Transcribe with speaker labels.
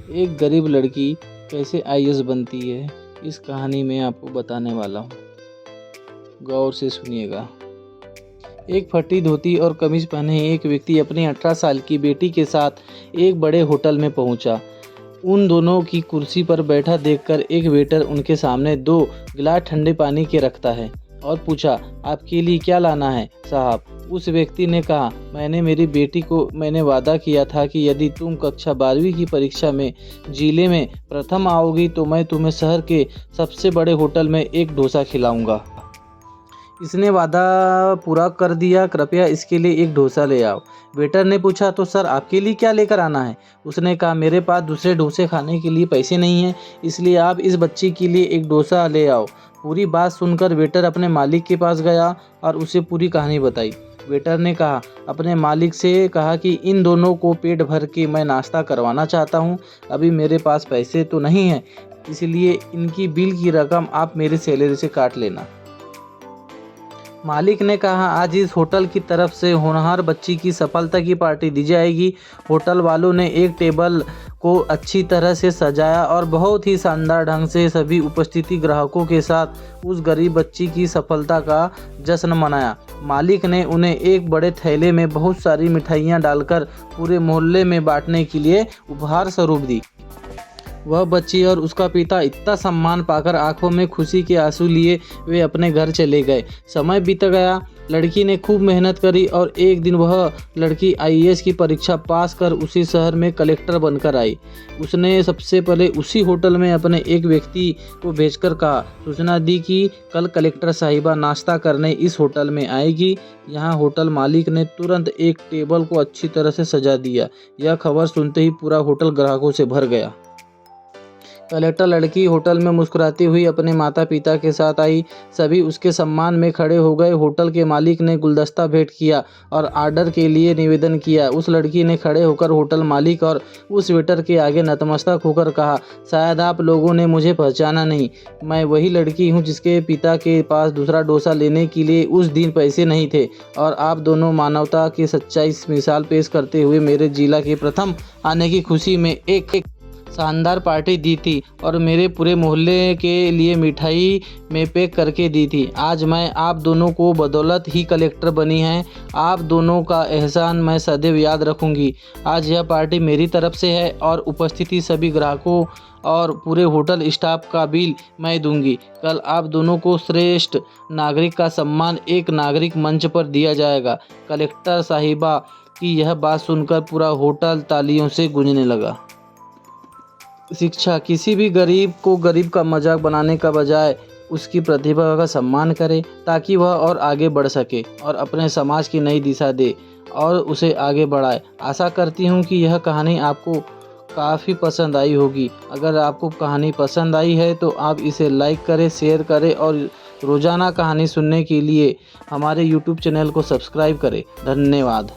Speaker 1: एक गरीब लड़की कैसे आईएएस बनती है, इस कहानी में आपको बताने वाला हूँ। गौर से सुनिएगा। एक फटी धोती और कमीज पहने एक व्यक्ति अपनी 18 साल की बेटी के साथ एक बड़े होटल में पहुंचा। उन दोनों की कुर्सी पर बैठा देखकर एक वेटर उनके सामने 2 गिलास ठंडे पानी के रखता है और पूछा, आपके लिए क्या लाना है साहब? उस व्यक्ति ने कहा, मेरी बेटी को मैंने वादा किया था कि यदि तुम कक्षा 12वीं की परीक्षा में जिले में प्रथम आओगी तो मैं तुम्हें शहर के सबसे बड़े होटल में एक डोसा खिलाऊंगा। इसने वादा पूरा कर दिया, कृपया इसके लिए एक डोसा ले आओ। वेटर ने पूछा, तो सर आपके लिए क्या लेकर आना है? उसने कहा, मेरे पास दूसरे डोसे खाने के लिए पैसे नहीं हैं, इसलिए आप इस बच्ची के लिए एक डोसा ले आओ। पूरी बात सुनकर वेटर अपने मालिक के पास गया और उसे पूरी कहानी बताई। वेटर ने कहा, अपने मालिक से कहा कि इन दोनों को पेट भर के मैं नाश्ता करवाना चाहता हूँ। अभी मेरे पास पैसे तो नहीं हैं, इसलिए इनकी बिल की रकम आप मेरी सैलरी से काट लेना। मालिक ने कहा, आज इस होटल की तरफ से होनहार बच्ची की सफलता की पार्टी दी जाएगी। होटल वालों ने एक टेबल को अच्छी तरह से सजाया और बहुत ही शानदार ढंग से सभी उपस्थित ग्राहकों के साथ उस गरीब बच्ची की सफलता का जश्न मनाया। मालिक ने उन्हें एक बड़े थैले में बहुत सारी मिठाइयाँ डालकर पूरे मोहल्ले में बांटने के लिए उपहार स्वरूप दी। वह बच्ची और उसका पिता इतना सम्मान पाकर आंखों में खुशी के आंसू लिए वे अपने घर चले गए। समय बीत गया, लड़की ने खूब मेहनत करी और एक दिन वह लड़की आईएएस की परीक्षा पास कर उसी शहर में कलेक्टर बनकर आई। उसने सबसे पहले उसी होटल में अपने एक व्यक्ति को भेजकर कहा, सूचना दी कि कल कलेक्टर साहिबा नाश्ता करने इस होटल में आएगी। यहाँ होटल मालिक ने तुरंत एक टेबल को अच्छी तरह से सजा दिया। यह खबर सुनते ही पूरा होटल ग्राहकों से भर गया। कलेक्टर लड़की होटल में मुस्कुराती हुई अपने माता पिता के साथ आई। सभी उसके सम्मान में खड़े हो गए। होटल के मालिक ने गुलदस्ता भेंट किया और ऑर्डर के लिए निवेदन किया। उस लड़की ने खड़े होकर होटल मालिक और उस वेटर के आगे नतमस्तक होकर कहा, शायद आप लोगों ने मुझे पहचाना नहीं। मैं वही लड़की हूँ जिसके पिता के पास दूसरा डोसा लेने के लिए उस दिन पैसे नहीं थे, और आप दोनों मानवता की सच्चाई मिसाल पेश करते हुए मेरे जिला के प्रथम आने की खुशी में एक शानदार पार्टी दी थी और मेरे पूरे मोहल्ले के लिए मिठाई में पैक करके दी थी। आज मैं आप दोनों को बदौलत ही कलेक्टर बनी है। आप दोनों का एहसान मैं सदैव याद रखूंगी। आज यह पार्टी मेरी तरफ से है और उपस्थिति सभी ग्राहकों और पूरे होटल स्टाफ का बिल मैं दूंगी। कल आप दोनों को श्रेष्ठ नागरिक का सम्मान एक नागरिक मंच पर दिया जाएगा। कलेक्टर साहिबा की यह बात सुनकर पूरा होटल तालियों से गूंजने लगा। शिक्षा, किसी भी गरीब को गरीब का मजाक बनाने का बजाय उसकी प्रतिभा का सम्मान करे ताकि वह और आगे बढ़ सके और अपने समाज की नई दिशा दे और उसे आगे बढ़ाए। आशा करती हूँ कि यह कहानी आपको काफ़ी पसंद आई होगी। अगर आपको कहानी पसंद आई है तो आप इसे लाइक करें, शेयर करें और रोज़ाना कहानी सुनने के लिए हमारे YouTube चैनल को सब्सक्राइब करें। धन्यवाद।